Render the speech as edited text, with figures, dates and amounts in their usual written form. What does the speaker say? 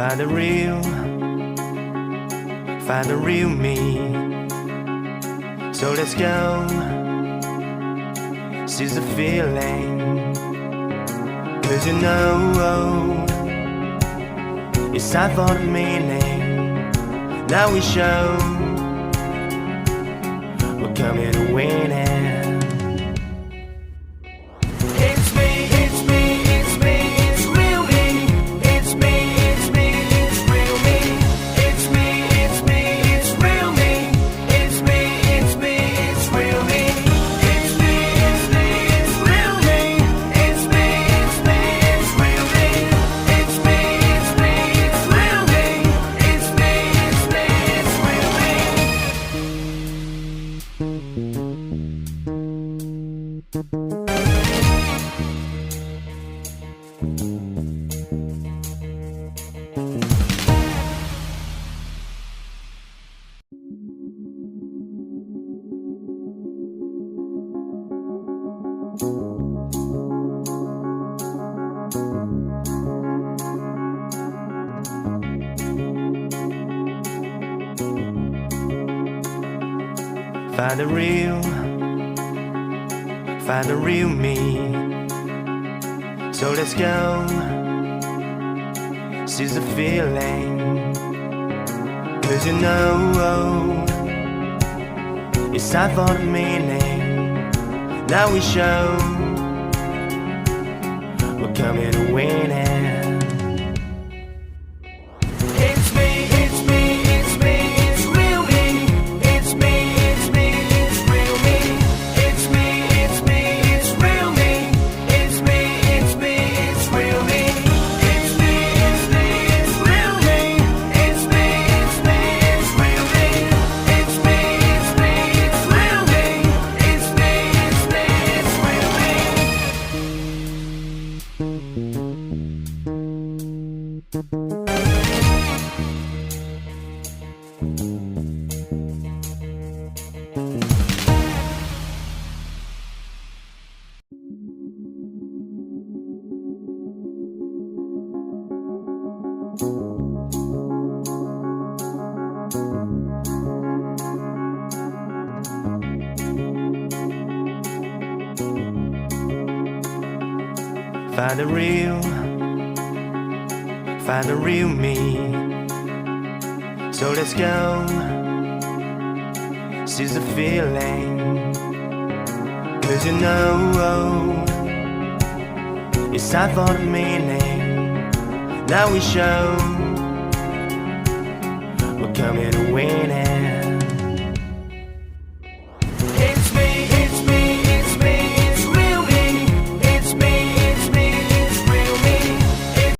Find the real me. So let's go, seize the feeling. 'Cause you know, it's time for the meaning. Now we show we're coming to win it. Find the real me. So let's go, seize the feeling. 'Cause you know, it's time for the meaning. Now we show we're coming to win it. Find the real me. So let's go, seize the feeling. 'Cause you know, it's time for the meaning. Now we show we're coming to win it.